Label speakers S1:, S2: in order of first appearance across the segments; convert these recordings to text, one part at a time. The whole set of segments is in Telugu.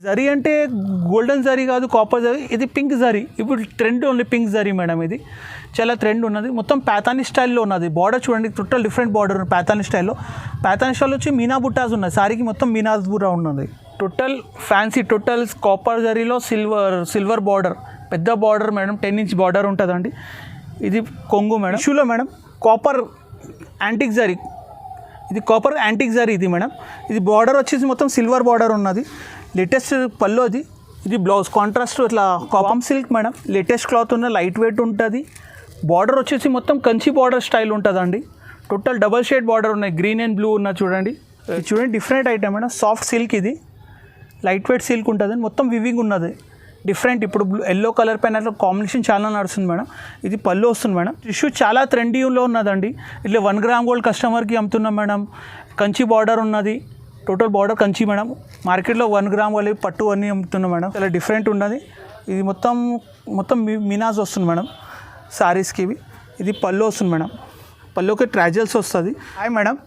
S1: జరీ అంటే గోల్డెన్ జరీ కాదు, కాపర్ జరీ, ఇది పింక్ జరీ. ఇప్పుడు trend only pink zari madam. ఇది చాలా ట్రెండ్ ఉన్నది. మొత్తం ప్యాథానీ స్టైల్లో ఉన్నది. బార్డర్ చూడండి, టోటల్ డిఫరెంట్ బార్డర్ ఉంది ప్యాథానీ స్టైల్లో. ప్యాథానీ స్టైల్లో వచ్చి మీనా బుట్టాస్ ఉన్నాయి. సారీకి మొత్తం మీనా బుట్ట ఉన్నది. టోటల్ ఫ్యాన్సీ, టోటల్ కాపర్ జరీలో సిల్వర్ బార్డర్, పెద్ద బార్డర్ మేడం. 10 ఇంచ్ బార్డర్ ఉంటుందండి. ఇది కొంగు మేడం. షూలో మేడం కాపర్ యాంటిక్ జరీ, ఇది కాపర్ యాంటిక్ జరీ ఇది మేడం. ఇది బార్డర్ వచ్చేసి మొత్తం సిల్వర్ బార్డర్ ఉన్నది. లేటెస్ట్ పళ్ళు అది. ఇది బ్లౌజ్ కాంట్రాస్ట్ ఇట్లా కాపమ్ సిల్క్ మేడం. లేటెస్ట్ క్లాత్ ఉన్న, లైట్ వెయిట్ ఉంటుంది. బార్డర్ వచ్చేసి మొత్తం కంచి బార్డర్ స్టైల్ ఉంటుందండి. టోటల్ డబల్ షేడ్ బార్డర్ ఉన్నాయి, గ్రీన్ అండ్ బ్లూ ఉన్నది చూడండి. చూడండి different item madam. Soft silk, ఇది లైట్ వెయిట్ సిల్క్ ఉంటుంది. మొత్తం వివింగ్ ఉన్నది డిఫరెంట్. ఇప్పుడు ఎల్లో కలర్ పైన అట్లా కాంబినేషన్ చాలా నడుస్తుంది మేడం. ఇది పళ్ళు వస్తుంది మేడం. టిష్యూ చాలా ట్రెండీలో ఉన్నదండి. ఇట్లా 1 గ్రామ్ గోల్డ్ కస్టమర్కి అమ్ముతున్నాం మేడం. కంచి బార్డర్ ఉన్నది, టోటల్ బార్డర్ కంచి మేడం. మార్కెట్లో 1 గ్రామ్ వాళ్ళు పట్టు అన్నీ అమ్ముతున్నాం మేడం. చాలా డిఫరెంట్ ఉన్నది. ఇది మొత్తం మీనాస్ వస్తుంది మేడం సారీస్కి. ఇది పళ్ళు వస్తుంది మేడం. పళ్ళుకి ట్రాజల్స్ వస్తుంది. Hi madam,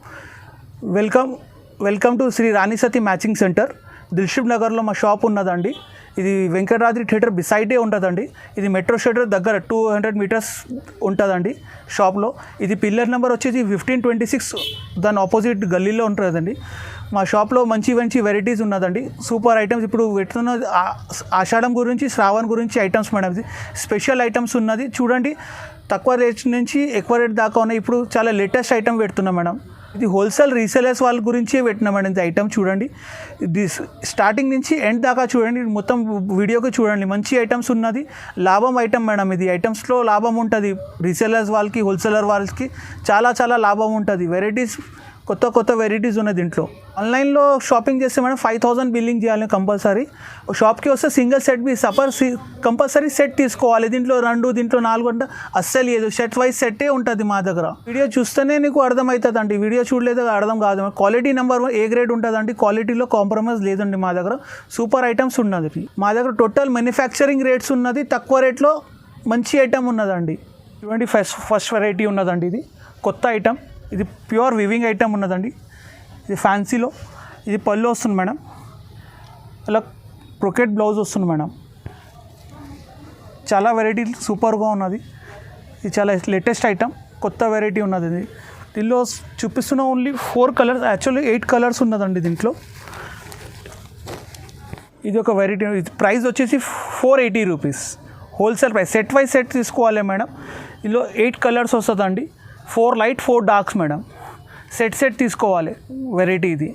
S1: welcome to Sri Rani Sati matching centre. Dilsukh నగర్లో మా షాప్ ఉన్నదండి. ఇది వెంకటాద్రి థియేటర్ బిసైడే ఉంటుందండి. ఇది మెట్రో స్టేషన్ దగ్గర 200 మీటర్స్ ఉంటుందండి షాప్లో. ఇది పిల్లర్ నెంబర్ వచ్చేసి 1526, దాని ఆపోజిట్ గల్లీలో ఉంటుందండి. మా షాప్లో మంచి వెరైటీస్ ఉన్నదండి. సూపర్ ఐటమ్స్ ఇప్పుడు పెడుతున్న ఆషాఢం గురించి, శ్రావణ్ గురించి ఐటమ్స్ మేడం. ఇది స్పెషల్ ఐటమ్స్ ఉన్నది చూడండి. తక్కువ రేట్ నుంచి ఎక్కువ రేట్ దాకా ఉన్నాయి. ఇప్పుడు చాలా లేటెస్ట్ ఐటమ్ పెడుతున్నాం మేడం. ఇది హోల్సేల్ రీసేలర్స్ వాళ్ళ గురించి పెట్టినా మేడం. ఇది ఐటమ్ చూడండి, ఇది స్టార్టింగ్ నుంచి ఎండ్ దాకా చూడండి. మొత్తం వీడియోకి చూడండి. మంచి ఐటమ్స్ ఉన్నది. లాభం ఐటమ్ మేడం. ఇది ఐటమ్స్లో లాభం ఉంటుంది. రీసేలర్స్ వాళ్ళకి, హోల్సేలర్ వాళ్ళకి చాలా లాభం ఉంటుంది. వెరైటీస్, కొత్త వెరైటీస్ ఉన్నాయి దీంట్లో. ఆన్లైన్లో షాపింగ్ చేస్తే మేడం 5000 బిల్లింగ్ చేయాలి కంపల్సరీ. షాప్కి వస్తే సింగిల్ సెట్ కంపల్సరీ సెట్ తీసుకోవాలి. దీంట్లో 2, దీంట్లో 4 అంటే అస్సలు లేదు. సెట్ వైజ్ సెట్టే ఉంటుంది మా దగ్గర. వీడియో చూస్తేనే నీకు అర్థమవుతుంది అండి. వీడియో చూడలేదు అర్థం కాదు. క్వాలిటీ నెంబర్ ఏ గ్రేడ్ ఉంటుందండి. క్వాలిటీలో కాంప్రమైజ్ లేదండి మా దగ్గర. సూపర్ ఐటమ్స్ ఉన్నది మా దగ్గర. టోటల్ మ్యానుఫ్యాక్చరింగ్ రేట్స్ ఉన్నది. తక్కువ రేట్లో మంచి ఐటమ్ ఉన్నదండి. చూడండి ఫస్ట్ వెరైటీ ఉన్నదండి. ఇది కొత్త ఐటమ్. ఇది ప్యూర్ వివింగ్ ఐటమ్ ఉన్నదండి. ఇది ఫ్యాన్సీలో. ఇది పళ్ళు వస్తుంది మేడం. అలా బ్రొకెట్ బ్లౌజ్ వస్తుంది మేడం. చాలా వెరైటీ సూపర్గా ఉన్నది. ఇది చాలా లేటెస్ట్ ఐటమ్, కొత్త వెరైటీ ఉన్నది. ఇది దీనిలో చూపిస్తున్న ఓన్లీ 4 కలర్స్, యాక్చువల్లీ 8 కలర్స్ ఉన్నదండి దీంట్లో. ఇది ఒక వెరైటీ. ఇది ప్రైస్ వచ్చేసి 480 rupees wholesale price. Set wise set తీసుకోవాలి మేడం. ఇందులో 8 కలర్స్ వస్తుందండి. 4 లైట్ 4 డార్క్స్ మేడం. సెట్ తీసుకోవాలి వెరైటీ. ఇది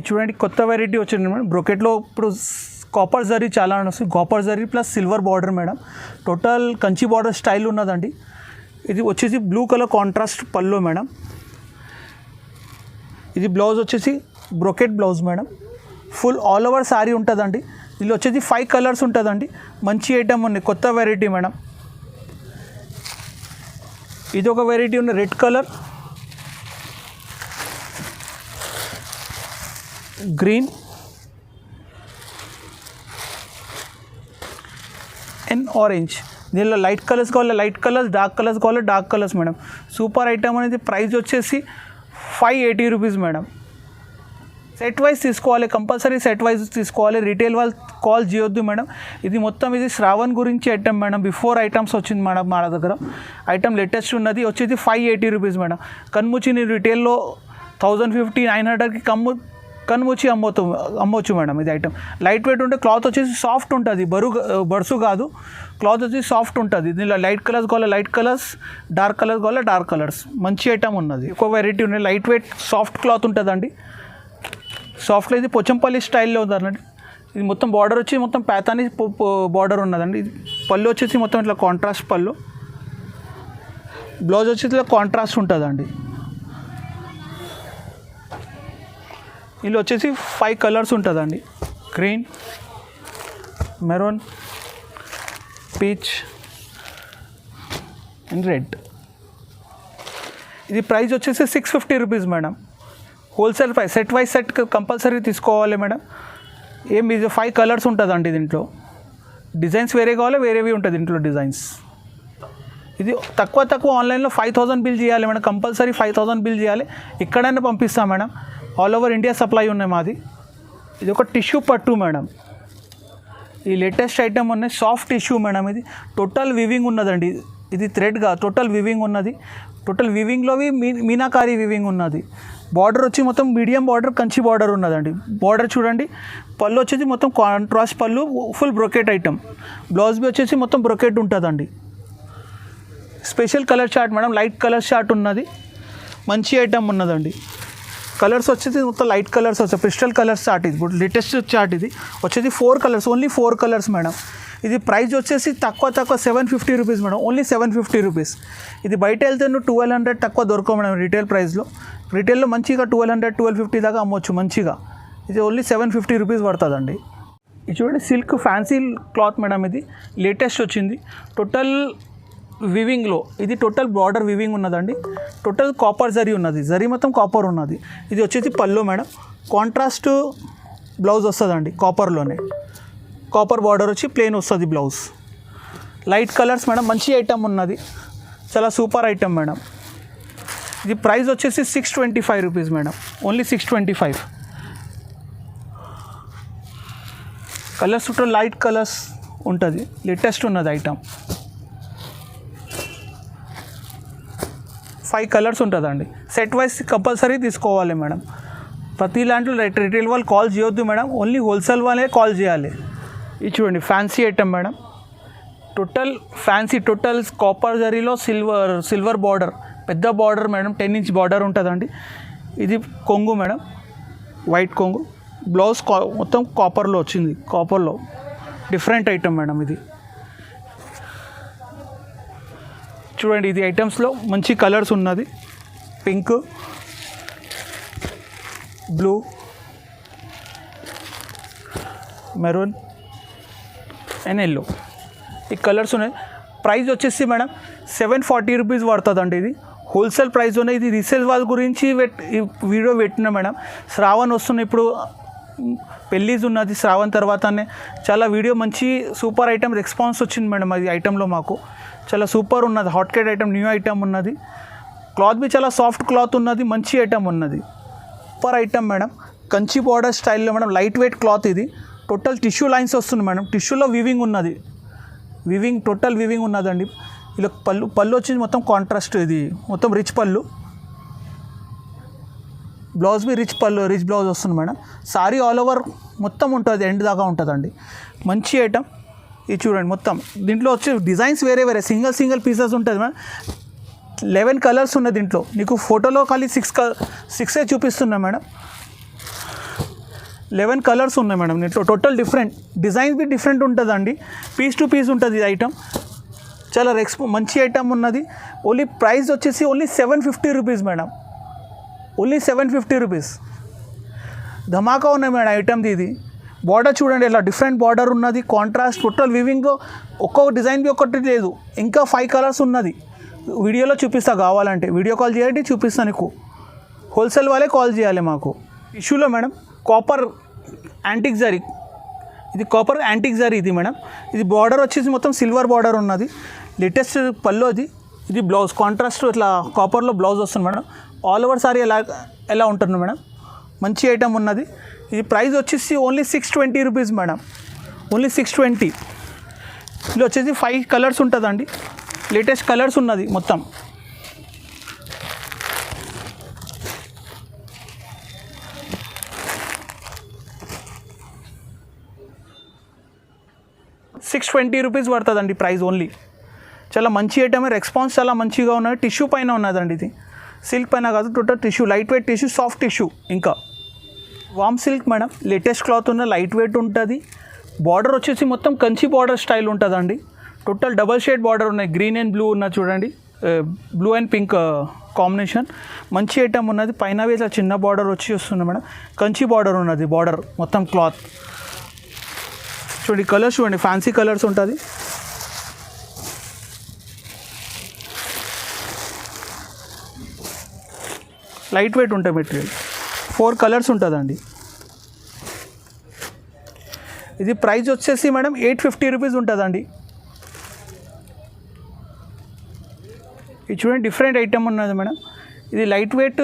S1: చూడండి కొత్త వెరైటీ వచ్చింది మేడం. బ్రొకెట్లో ఇప్పుడు కాపర్ జరీ చాలా వస్తుంది. Copper zari plus silver border madam. Total Kanchi border style ఉన్నదండి. ఇది వచ్చేసి బ్లూ కలర్ కాంట్రాస్ట్ పళ్ళు మేడం. ఇది బ్లౌజ్ వచ్చేసి brocade blouse madam. Full all over sari ఉంటుందండి. దీనిలో వచ్చేసి 5 కలర్స్ ఉంటుందండి. మంచి ఐటమ్ ఉంది, కొత్త వెరైటీ మేడం. ఇది ఒక వెరైటీ ఉన్న red colour, green and orange. దీనిలో లైట్ కలర్స్ కావాలి లైట్ కలర్స్, డార్క్ కలర్స్ కావాలి dark colours madam. Super item అనేది. ప్రైస్ వచ్చేసి 580 రూపీస్ మేడం. సెట్ వైజ్ తీసుకోవాలి, కంపల్సరీ సెట్ వైజ్ తీసుకోవాలి. రీటైల్ వాళ్ళు కాల్ చేయొద్దు మేడం. ఇది మొత్తం ఇది శ్రావణ్ గురించి ఐటమ్ మేడం. బిఫోర్ ఐటమ్స్ వచ్చింది మేడం మా దగ్గర. ఐటమ్ లేటెస్ట్ ఉన్నది. వచ్చేసి 580 రూపీస్ మేడం. కన్ముచ్చిని రీటైల్లో 1050, 900కి కన్ముచ్చి అమ్మవచ్చు మేడం. ఇది ఐటమ్ లైట్ వెయిట్ ఉంటే, క్లాత్ వచ్చేసి సాఫ్ట్ ఉంటుంది. బరుసు కాదు, క్లాత్ వచ్చి సాఫ్ట్ ఉంటుంది. దీనిలో లైట్ కలర్స్ కావాలి లైట్ కలర్స్, డార్క్ కలర్స్ కావాలి డార్క్ కలర్స్. మంచి ఐటమ్ ఉన్నది. ఎక్కువ వెరైటీ ఉన్నాయి. లైట్ వెయిట్ సాఫ్ట్ క్లాత్ ఉంటుందండి. సాఫ్ట్లో ఇది పోచంపల్లి స్టైల్లో ఉందండి. ఇది మొత్తం బార్డర్ వచ్చి మొత్తం ప్యాథానీ బార్డర్ ఉన్నదండి. ఇది పళ్ళు వచ్చేసి మొత్తం ఇట్లా కాంట్రాస్ట్ పళ్ళు. బ్లౌజ్ వచ్చేసి ఇట్లా కాంట్రాస్ట్ ఉంటుందండి. ఇందులో వచ్చేసి 5 కలర్స్ ఉంటుందండి. Green, maroon, peach and red. ఇది ప్రైస్ వచ్చేసి 650 rupees madam. Wholesale price. Set wise set compulsory తీసుకోవాలి మేడం. ఇది 5 కలర్స్ ఉంటుందండి దీంట్లో. డిజైన్స్ వేరే కావాలి, వేరేవి ఉంటుంది దీంట్లో డిజైన్స్. ఇది తక్కువ ఆన్లైన్లో 5000 బిల్ చేయాలి మేడం. కంపల్సరీ 5000 బిల్ చేయాలి. ఎక్కడైనా పంపిస్తాం madam. All over India supply ఉన్నాయి మాది. ఇది ఒక టిష్యూ పట్టు మేడం. ఈ లేటెస్ట్ ఐటమ్ ఉన్నాయి, సాఫ్ట్ టిష్యూ మేడం. ఇది టోటల్ వివింగ్ ఉన్నదండి. ఇది థ్రెడ్గా టోటల్ వివింగ్ ఉన్నది. టోటల్ వివింగ్లోవి మీనాకారి వివింగ్ ఉన్నది. బార్డర్ వచ్చి మొత్తం మీడియం బార్డర్, కంచి బార్డర్ ఉన్నదండి. బార్డర్ చూడండి. పళ్ళు వచ్చేసి మొత్తం కాంట్రాస్ట్ పళ్ళు, ఫుల్ బ్రొకెట్ ఐటమ్. బ్లౌజ్ బి వచ్చేసి మొత్తం బ్రొకెట్ ఉంటుందండి. Special colour chart madam, light colour chart ఉన్నది. మంచి ఐటమ్ ఉన్నదండి. కలర్స్ వచ్చేసి మొత్తం లైట్ కలర్స్ వస్తాయి. పిస్టల్ కలర్స్ చార్ట్ ఇది. ఇప్పుడు లేటెస్ట్ చార్ట్ ఇది వచ్చేసి 4 కలర్స్, ఓన్లీ 4 కలర్స్ మేడం. ఇది ప్రైస్ వచ్చేసి తక్కువ 750 రూపీస్ మేడం, ఓన్లీ 750 రూపీస్. ఇది బయట వెళ్తే నువ్వు 1200 తక్కువ దొరకవు మేడం రిటైల్ ప్రైస్లో. రిటైల్లో మంచిగా 1200, 1250 దాకా అమ్మొచ్చు మంచిగా. ఇది ఓన్లీ 750 రూపీస్ పడుతుందండి. ఇది చూడండి, సిల్క్ ఫ్యాన్సీ క్లాత్ మేడం. ఇది లేటెస్ట్ వచ్చింది. టోటల్ వివింగ్లో ఇది టోటల్ బార్డర్ వివింగ్ ఉన్నదండి. టోటల్ కాపర్ జరీ ఉన్నది. జరీ మొత్తం కాపర్ ఉన్నది. ఇది వచ్చేసి పళ్ళు మేడం. కాంట్రాస్ట్ బ్లౌజ్ వస్తుందండి. కాపర్లోనే కాపర్ బార్డర్ వచ్చి ప్లెయిన్ వస్తుంది బ్లౌజ్. Light colours madam. మంచి ఐటమ్ ఉన్నది. చాలా సూపర్ ఐటమ్ మేడం. ఇది ప్రైస్ వచ్చేసి 625 rupees madam, only 625. Colours total light colours ఉంటుంది. లేటెస్ట్ ఉన్నది ఐటమ్. 5 కలర్స్ ఉంటుందండి. సెట్ వైజ్ కంపల్సరీ తీసుకోవాలి మేడం. ప్రతి దాంట్లో రిటైల్ వాళ్ళు కాల్ చేయొద్దు మేడం, ఓన్లీ హోల్సేల్ వాళ్ళే కాల్ చేయాలి. ఇది చూడండి, fancy item madam. Total fancy, total copper జరీలో సిల్వర్ బార్డర్, పెద్ద బార్డర్ మేడం. 10 ఇంచ్ బార్డర్ ఉంటుందండి. ఇది కొంగు మేడం, వైట్ కొంగు. బ్లౌజ్ మొత్తం కాపర్లో వచ్చింది. కాపర్లో డిఫరెంట్ ఐటమ్ మేడం. ఇది చూడండి, ఇది ఐటమ్స్లో మంచి కలర్స్ ఉన్నది. Pink, blue, maroon and yellow, ఈ కలర్స్ ఉన్నాయి. ప్రైస్ వచ్చేసి మేడం 740 రూపీస్ పడుతుందండి. ఇది హోల్సేల్ ప్రైస్ ఉన్నాయి. ఇది రీసేల్ వాళ్ళ గురించి ఈ వీడియో పెట్టిన మేడం. శ్రావణ్ వస్తున్నాయి ఇప్పుడు, పెళ్ళిజ్ ఉన్నది శ్రావణ్ తర్వాతనే. చాలా వీడియో మంచి సూపర్ ఐటమ్ రెస్పాన్స్ వచ్చింది మేడం. అది ఐటెంలో మాకు చాలా సూపర్ ఉన్నది. Hot Kate item, new item ఉన్నది. క్లాత్ బి చాలా సాఫ్ట్ క్లాత్ ఉన్నది. మంచి ఐటమ్ ఉన్నది. Super item madam. Kanchi border స్టైల్లో మేడం. లైట్ వెయిట్ క్లాత్ ఇది. టోటల్ టిష్యూ లైన్స్ వస్తుంది మేడం. టిష్యూలో వివింగ్ ఉన్నది. వివింగ్ టోటల్ వివింగ్ ఉన్నదండి. ఇలా పళ్ళు వచ్చి మొత్తం కాంట్రాస్ట్. ఇది మొత్తం రిచ్ పళ్ళు. బ్లౌజ్ బి రిచ్ పళ్ళు, రిచ్ బ్లౌజ్ వస్తుంది మేడం. సారీ ఆల్ ఓవర్ మొత్తం ఉంటుంది, ఎండ్ దాకా ఉంటుందండి. మంచి ఐటమ్. ఇది చూడండి, మొత్తం దీంట్లో వచ్చే డిజైన్స్ వేరే వేరే, సింగిల్ పీసెస్ ఉంటుంది మేడం. 11 కలర్స్ ఉన్నాయి దీంట్లో. నీకు ఫోటోలో ఖాళీ 6 చూపిస్తున్నా మేడం. 11 కలర్స్ ఉన్నాయి మేడం దీంట్లో. టోటల్ డిఫరెంట్ డిజైన్స్ బి డిఫరెంట్ ఉంటుందండి. పీస్ టు పీస్ ఉంటుంది ఈ ఐటమ్. చాలా మంచి ఐటమ్ ఉన్నది. ఓన్లీ ప్రైస్ వచ్చేసి only 750 rupees madam, only 750 rupees. ధమాకా ఉన్నాయి మేడం ఐటమ్ది. ఇది బార్డర్ చూడండి, ఇలా డిఫరెంట్ బార్డర్ ఉన్నది. కాంట్రాస్ట్ టోటల్ వివింగ్లో ఒక్కొక్క డిజైన్ బి ఒక్కటి లేదు. ఇంకా 5 కలర్స్ ఉన్నది. వీడియోలో చూపిస్తా, కావాలంటే వీడియో కాల్ చేయండి, చూపిస్తాను నీకు. హోల్సేల్ వాళ్ళే కాల్ చేయాలి మాకు. టిష్యూలో మేడం కాపర్ యాంటిక్ జరీ. ఇది కాపర్ యాంటిక్ జరీ ఇది మేడం. ఇది బార్డర్ వచ్చేసి మొత్తం సిల్వర్ బార్డర్ ఉన్నది. లేటెస్ట్ పళ్ళు అది. ఇది బ్లౌజ్ కాంట్రాస్ట్ ఇట్లా కాపర్లో బ్లౌజ్ వస్తుంది మేడం. ఆల్ ఓవర్ సారీ ఎలా ఉంటుంది మేడం. మంచి ఐటమ్ ఉన్నది. ఇది ప్రైస్ వచ్చేసి ఓన్లీ 620 రూపీస్ మేడం, ఓన్లీ 620. ఇందులో వచ్చేసి 5 కలర్స్ ఉంటుందండి. లేటెస్ట్ కలర్స్ ఉన్నది మొత్తం. $620 రూపీస్ పడుతుందండి ప్రైస్ ఓన్లీ. చాలా మంచి ఐటమ్. రెస్పాన్స్ చాలా మంచిగా ఉన్నది. టిష్యూ పైన ఉన్నదండి. ఇది సిల్క్ పైన కాదు, total tissue, light weight tissue, soft tissue. ఇంకా వామ్ సిల్క్ మేడం. లేటెస్ట్ క్లాత్ ఉన్న, లైట్ వెయిట్ ఉంటుంది. బార్డర్ వచ్చేసి మొత్తం కంచి బార్డర్ స్టైల్ ఉంటుందండి. టోటల్ డబల్ షేడ్ బార్డర్ ఉన్నాయి. గ్రీన్ అండ్ బ్లూ ఉన్నది చూడండి, బ్లూ అండ్ పింక్ కాంబినేషన్. మంచి ఐటమ్ ఉన్నది. పైన ఇట్లా చిన్న బార్డర్ వచ్చి వస్తుంది మేడం. కంచి బార్డర్ ఉన్నది. బార్డర్ మొత్తం క్లాత్ చూడండి. కలర్స్ చూడండి, ఫ్యాన్సీ కలర్స్ ఉంటుంది. లైట్ వెయిట్ ఉంటుంది మెటీరియల్. 4 కలర్స్ ఉంటుందండి. ఇది ప్రైస్ వచ్చేసి మేడం 850 రూపీస్ ఉంటుందండి. ఇది చూడండి, డిఫరెంట్ ఐటమ్ ఉన్నది మేడం. ఇది లైట్ వెయిట్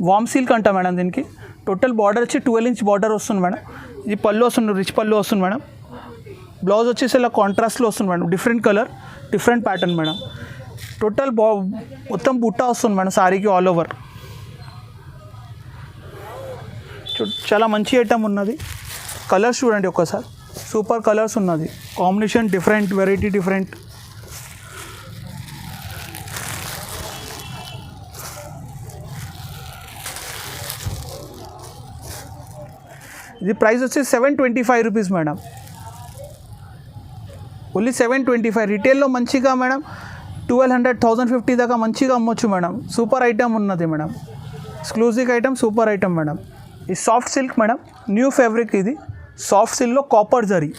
S1: వామ్ సిల్క్ అంట మేడం. దీనికి టోటల్ బార్డర్ వచ్చి 12 ఇంచ్ బార్డర్ వస్తుంది మేడం. ఇది పళ్ళు వస్తుంది, రిచ్ పళ్ళు వస్తుంది మేడం. బ్లౌజ్ వచ్చేసి ఇలా కాంట్రాస్ట్లో వస్తుంది madam, different colour different pattern madam. Total మొత్తం బుట్ట వస్తుంది మేడం సారీకి ఆల్ ఓవర్. చాలా మంచి ఐటమ్ ఉన్నది. కలర్స్ చూడండి ఒక్కసారి, సూపర్ కలర్స్ ఉన్నది, కాంబినేషన్ డిఫరెంట్, వెరైటీ డిఫరెంట్. ఇది ప్రైస్ వచ్చి 725 రూపీస్ మేడం, ఓన్లీ 725. రిటైల్లో మంచిగా మేడం 1200, 1050 దాకా మంచిగా అమ్మొచ్చు మేడం. సూపర్ ఐటమ్ ఉన్నది madam, exclusive item, super item madam. ఈ soft silk madam, new fabric ఇది. సాఫ్ట్ సిల్క్లో కాపర్ జరీ,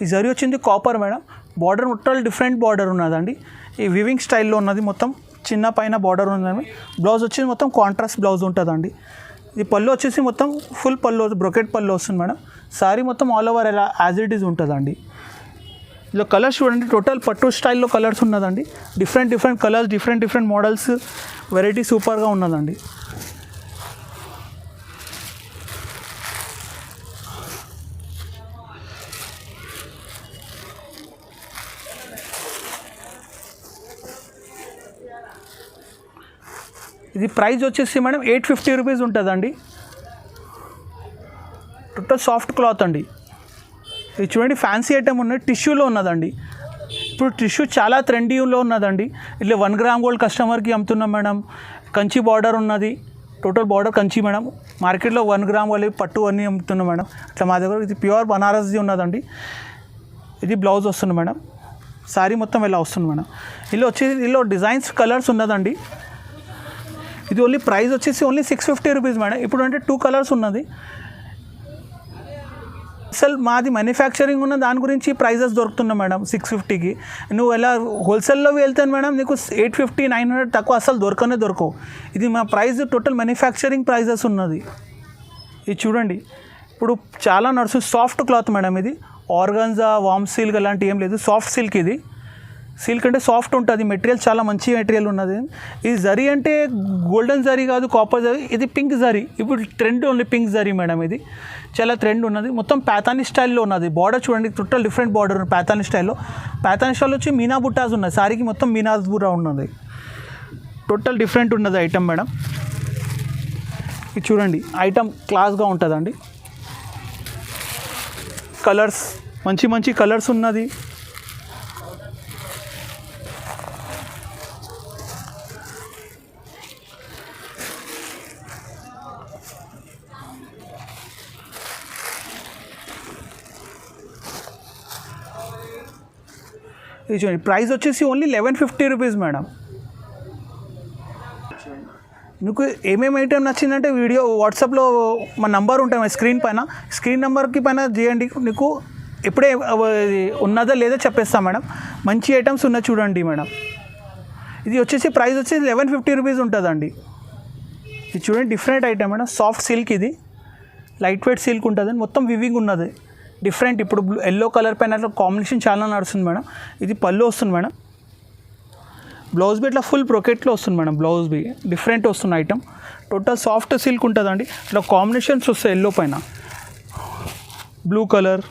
S1: ఈ జరీ వచ్చింది కాపర్ మేడం. బార్డర్ మొత్తం డిఫరెంట్ బార్డర్ ఉన్నదండి, ఈ వివింగ్ స్టైల్లో ఉన్నది. మొత్తం చిన్న పైన బార్డర్ ఉన్నది. బ్లౌజ్ వచ్చేసి మొత్తం కాంట్రాస్ట్ బ్లౌజ్ ఉంటుందండి. ఇది పళ్ళు వచ్చేసి మొత్తం ఫుల్ పళ్ళు, బ్రొకెట్ పళ్ళు వస్తుంది మేడం. సారీ మొత్తం ఆల్ ఓవర్ ఎలా యాజ్ ఇట్ ఈజ్ ఉంటుందండి. ఇలా కలర్స్ చూడండి, టోటల్ పట్టు స్టైల్లో కలర్స్ ఉన్నదండి. Different different colours, different different models, variety సూపర్గా ఉన్నదండి. ఇది ప్రైస్ వచ్చేసి మేడం 850 రూపీస్ ఉంటుందండి. టోటల్ సాఫ్ట్ క్లాత్ అండి. ఇది చూడండి, ఫ్యాన్సీ ఐటమ్ ఉన్నది, టిష్యూలో ఉన్నదండి. ఇప్పుడు టిష్యూ చాలా ట్రెండీలో ఉన్నదండి. ఇట్లా 1 గ్రామ్ గోల్డ్ కస్టమర్కి అమ్ముతున్నాం మేడం. కంచి బార్డర్ ఉన్నది, టోటల్ బార్డర్ కంచి మేడం. మార్కెట్లో 1 గ్రామ్ వాళ్ళు పట్టు అన్నీ అమ్ముతున్నాం మేడం. అట్లా మా దగ్గర ఇది ప్యూర్ బనారస్ది ఉన్నదండి. ఇది బ్లౌజ్ వస్తుంది మేడం. శారీ మొత్తం ఇలా వస్తుంది మేడం. ఇలా వచ్చేసి ఇలా డిజైన్స్ కలర్స్ ఉన్నదండి. ఇది ఓన్లీ ప్రైస్ వచ్చేసి ఓన్లీ 650 రూపీస్ మేడం. ఇప్పుడు అంటే 2 కలర్స్ ఉన్నది. అసలు మాది మ్యానుఫ్యాక్చరింగ్ ఉన్న దాని గురించి ప్రైజెస్ దొరుకుతున్నాయి మేడం 650కి. నువ్వు ఎలా హోల్సేల్లో వెళ్తాను మేడం, నీకు 850, 900 తక్కువ అసలు దొరకవు. ఇది మా ప్రైస్ టోటల్ మ్యానుఫ్యాక్చరింగ్ ప్రైజెస్ ఉన్నది. ఇది చూడండి, ఇప్పుడు చాలా నడుసు సాఫ్ట్ క్లాత్ మేడం. ఇది ఆర్గాన్జా, వామ్ సిల్క్ అలాంటి ఏం లేదు, సాఫ్ట్ సిల్క్. ఇది సిల్క్ అంటే సాఫ్ట్ ఉంటుంది, మెటీరియల్ చాలా మంచి మెటీరియల్ ఉన్నది. ఇది జరీ అంటే గోల్డెన్ జరీ కాదు, కాపర్ జరీ. ఇది పింక్ జరీ, ఇప్పుడు trend only pink zari madam. ఇది చాలా ట్రెండ్ ఉన్నది. మొత్తం ప్యాథానీ స్టైల్లో ఉన్నది. బార్డర్ చూడండి, టోటల్ డిఫరెంట్ బార్డర్ ప్యాథానీ స్టైల్లో. ప్యాథానీ స్టైల్లో వచ్చి మీనా బుట్టాస్ ఉన్నాయి, సారీకి మొత్తం మీనాస్ బుర్రా ఉన్నది. టోటల్ డిఫరెంట్ ఉన్నది ఐటమ్ మేడం. ఇది చూడండి, ఐటమ్ క్లాస్గా ఉంటుందండి. కలర్స్ మంచి మంచి కలర్స్ ఉన్నది. ఇది చూడండి, ప్రైస్ వచ్చేసి ఓన్లీ 1150 రూపీస్ మేడం. మీకు ఏమేమి ఐటమ్ నచ్చిందంటే వీడియో వాట్సాప్లో మా నంబర్ ఉంటుంది స్క్రీన్ నెంబర్కి పైన చేయండి. నీకు ఎప్పుడే ఉన్నదా లేదా చెప్పేస్తాం మేడం. మంచి ఐటమ్స్ ఉన్నాయి చూడండి మేడం. ఇది వచ్చేసి ప్రైస్ వచ్చేసి 1150 రూపీస్ ఉంటుందండి. ఇది చూడండి, different item madam. Soft silk, ఇది లైట్ వెయిట్ సిల్క్ ఉంటుంది, మొత్తం వివింగ్ ఉన్నది. డిఫరెంట్, ఇప్పుడు ఎల్లో కలర్ పైన అట్లా కాంబినేషన్ చాలా నడుస్తుంది మేడం. ఇది పళ్ళు వస్తుంది మేడం. బ్లౌజ్ బి ఇట్లా ఫుల్ బ్రొకెట్లో వస్తుంది మేడం. బ్లౌజ్ బి డిఫరెంట్ వస్తుంది ఐటమ్. టోటల్ సాఫ్ట్ సిల్క్ ఉంటుందండి. ఇట్లా కాంబినేషన్స్ వస్తాయి, ఎల్లో పైన blue colour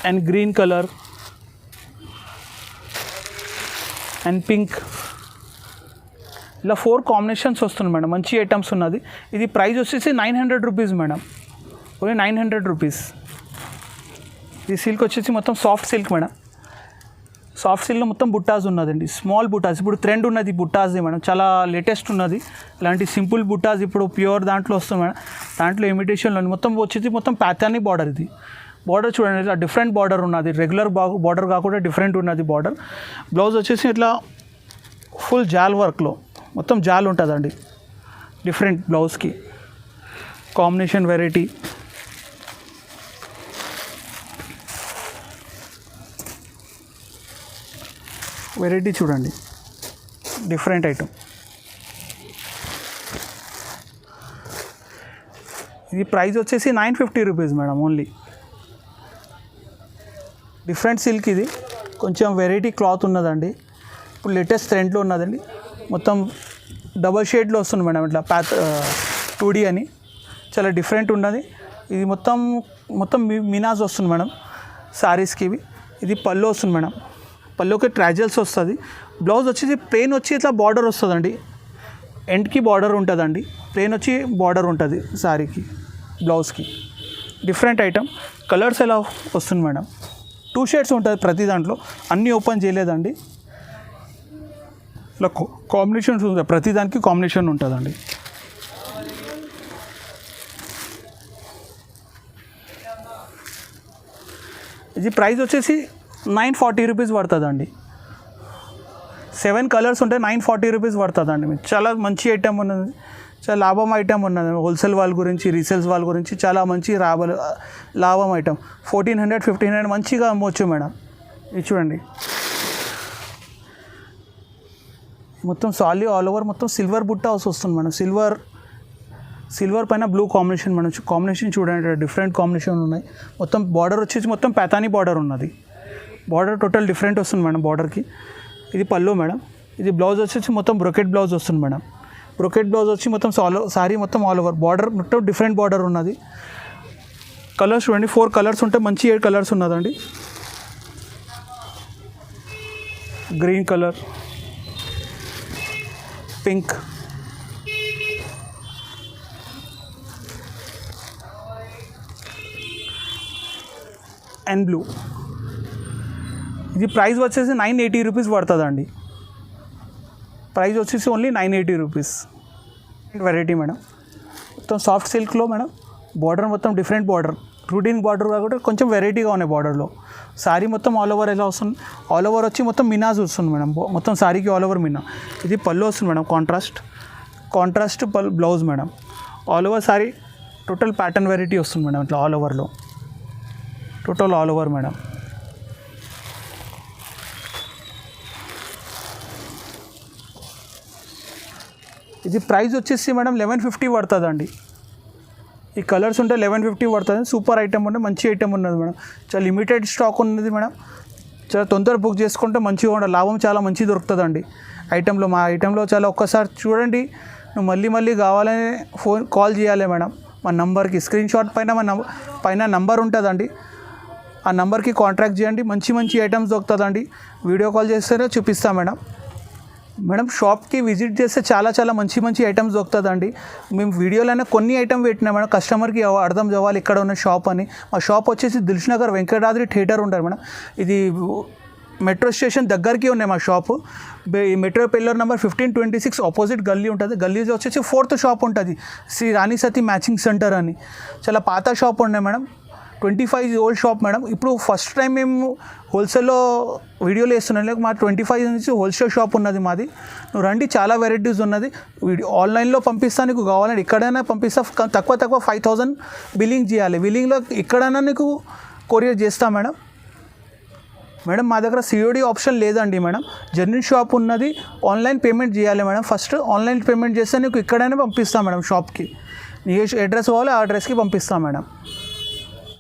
S1: and green colour and pink, ఇలా 4 కాంబినేషన్స్ వస్తుంది మేడం. మంచి ఐటమ్స్ ఉన్నది. ఇది ప్రైస్ వచ్చేసి 900 రూపీస్ మేడం, ఓన్లీ 900 రూపీస్. ఈ సిల్క్ వచ్చేసి మొత్తం సాఫ్ట్ సిల్క్ మేడం. సాఫ్ట్ సిల్క్లో మొత్తం బుట్టాస్ ఉన్నదండి, స్మాల్ బుట్టాస్. ఇప్పుడు ట్రెండ్ ఉన్నది బుట్టాస్ది మేడం, చాలా లేటెస్ట్ ఉన్నది. ఇలాంటి సింపుల్ బుట్టాస్ ఇప్పుడు ప్యూర్ దాంట్లో వస్తుంది మేడం. దాంట్లో ఇమిటేషన్లో మొత్తం వచ్చేసి మొత్తం ప్యాథానీ బార్డర్. ఇది బార్డర్ చూడండి, ఇట్లా డిఫరెంట్ బార్డర్ ఉన్నది. రెగ్యులర్ బార్డర్ కాకుండా డిఫరెంట్ ఉన్నది బార్డర్. బ్లౌజ్ వచ్చేసి ఇట్లా ఫుల్ జాల్ వర్క్లో మొత్తం జాల్ ఉంటుందండి. డిఫరెంట్ బ్లౌజ్కి కాంబినేషన్ వెరైటీ. వెరైటీ చూడండి, డిఫరెంట్ ఐటమ్. ఇది ప్రైస్ వచ్చేసి 950 rupees madam only. Different silk, ఇది కొంచెం వెరైటీ క్లాత్ ఉన్నదండి. ఇప్పుడు లేటెస్ట్ ట్రెండ్లో ఉన్నదండి. మొత్తం డబల్ షేడ్లో వస్తుంది మేడం, ఇట్లా 2D అని చాలా డిఫరెంట్ ఉన్నది. ఇది మొత్తం మినాజ్ వస్తుంది మేడం శారీస్కి. ఇది పళ్ళు వస్తుంది మేడం, పళ్ళుకి ట్రాజల్స్ వస్తుంది. బ్లౌజ్ వచ్చేసి ప్లెయిన్ వచ్చి ఇట్లా బార్డర్ వస్తుందండి, ఎండ్కి బార్డర్ ఉంటుందండి, ప్లెయిన్ వచ్చి బార్డర్ ఉంటుంది శారీకి, బ్లౌజ్కి. Different item. కలర్స్ ఎలా వస్తుంది మేడం, 2 షేడ్స్ ఉంటుంది ప్రతి దాంట్లో, అన్నీ ఓపెన్ చేయలేదండి. ఇలా కాంబినేషన్స్ ఉంటాయి, ప్రతి దానికి కాంబినేషన్ ఉంటుందండి. ఇది ప్రైస్ వచ్చేసి 940 రూపీస్ పడుతుందండి. 7 కలర్స్ ఉంటాయి, 940 రూపీస్ పడుతుందండి. మీకు చాలా మంచి ఐటమ్ ఉన్నది, చాలా లాభం ఐటమ్ ఉన్నది. హోల్సేల్ వాళ్ళ గురించి, రీసేల్స్ వాళ్ళ గురించి చాలా మంచి లాభం ఐటమ్. 1400, 1500 మంచిగా అమ్మవచ్చు మేడం. ఇది చూడండి, మొత్తం సాలీ ఆల్ ఓవర్ మొత్తం సిల్వర్ బుట్ట వస్తుంది మేడం. సిల్వర్ పైన బ్లూ కాంబినేషన్ మేడం. కాంబినేషన్ చూడండి, డిఫరెంట్ కాంబినేషన్ ఉన్నాయి. మొత్తం బార్డర్ వచ్చేసి మొత్తం పైతానీ బార్డర్ ఉన్నది. బార్డర్ టోటల్ డిఫరెంట్ వస్తుంది మేడం బార్డర్కి. ఇది పళ్ళు మేడం. ఇది బ్లౌజ్ వచ్చేసి మొత్తం బ్రొకెట్ బ్లౌజ్ వస్తుంది మేడం. బ్రొకెట్ బ్లౌజ్ వచ్చి మొత్తం సారీ మొత్తం ఆల్ ఓవర్ బార్డర్ మొత్తం డిఫరెంట్ బార్డర్ ఉన్నది. కలర్స్ చూడండి, 4 కలర్స్ ఉంటాయి, మంచి 8 కలర్స్ ఉన్నదండి. Green colour, pink, and blue. ఇది ప్రైస్ వచ్చేసి 980 రూపీస్ పడుతుందండి. ప్రైస్ వచ్చేసి ఓన్లీ 980 రూపీస్. వెరైటీ మేడం, మొత్తం సాఫ్ట్ సిల్క్లో మేడం. బార్డర్ మొత్తం డిఫరెంట్ బార్డర్, రూటీన్ బార్డర్ కాబట్టి కొంచెం వెరైటీగా ఉన్నాయి బార్డర్లో. శారీ మొత్తం ఆల్ ఓవర్ ఎలా వస్తుంది, ఆల్ ఓవర్ వచ్చి మొత్తం మినాజ్ వస్తుంది మేడం. మొత్తం శారీకి ఆల్ ఓవర్ మినా. ఇది పళ్ళు వస్తుంది madam, contrast blouse madam. All over sari total pattern variety వస్తుంది మేడం, ఇట్లా ఆల్ ఓవర్లో టోటల్ ఆల్ ఓవర్ మేడం. ఇది ప్రైస్ వచ్చేసి మేడం 1150 పడుతుందండి. ఈ కలర్స్ ఉంటే 1150 పడుతుంది. సూపర్ ఐటమ్ ఉంటే మంచి ఐటమ్ ఉన్నది మేడం. చాలా లిమిటెడ్ స్టాక్ ఉన్నది మేడం. చాలా తొందర బుక్ చేసుకుంటే మంచిగా ఉండాలి, లాభం చాలా మంచిగా దొరుకుతుందండి ఐటెంలో. మా ఐటెంలో చాలా ఒక్కసారి చూడండి, నువ్వు మళ్ళీ కావాలని కాల్ చేయాలి మేడం. మా నంబర్కి స్క్రీన్ షాట్ పైన నంబర్ ఉంటుందండి, ఆ నంబర్కి కాంటాక్ట్ చేయండి. మంచి ఐటమ్స్ దొరుకుతుందండి. వీడియో కాల్ చేస్తేనే చూపిస్తాం మేడం. షాప్కి విజిట్ చేస్తే చాలా మంచి ఐటమ్స్ దొరుకుతుందండి. మేము వీడియోలోనే కొన్ని ఐటమ్ పెట్టినా మేడం, కస్టమర్కి అర్థం కావాలి ఇక్కడ ఉన్న షాప్ అని. మా షాప్ వచ్చేసి దిల్షుఖ్నగర్ వెంకటాద్రి థియేటర్ ఉంటుంది మేడం. ఇది మెట్రో స్టేషన్ దగ్గరికి ఉన్నాయి మా షాపు. ఈ మెట్రో పిల్లర్ నెంబర్ 1526 ఆపోజిట్ గల్లీ ఉంటుంది. గల్లీ వచ్చేసి 4th షాప్ ఉంటుంది, శ్రీ రాణి సతీ మ్యాచింగ్ సెంటర్ అని. చాలా పాత షాప్ ఉన్నాయి మేడం, 25 ఓల్డ్ షాప్ మేడం. ఇప్పుడు ఫస్ట్ టైం మేము హోల్సేల్లో వీడియోలు వేస్తున్నాం. మా 25 నుంచి హోల్సేల్ షాప్ ఉన్నది మాది. నువ్వు రండి, చాలా వెరైటీస్ ఉన్నది. ఆన్లైన్లో పంపిస్తా, నీకు కావాలంటే ఎక్కడైనా పంపిస్తా. తక్కువ 5000 బిల్లింగ్ చేయాలి. బిల్లింగ్లో ఎక్కడైనా నీకు కొరియర్ చేస్తా మేడం. మా దగ్గర COD ఆప్షన్ లేదండి మేడం. జెన్యున్ షాప్ ఉన్నది, ఆన్లైన్ పేమెంట్ చేయాలి మేడం. ఫస్ట్ ఆన్లైన్ పేమెంట్ చేస్తే నీకు ఎక్కడైనా పంపిస్తాం మేడం. షాప్కి నీ అడ్రస్ కావాలి, ఆ అడ్రస్కి పంపిస్తాం మేడం.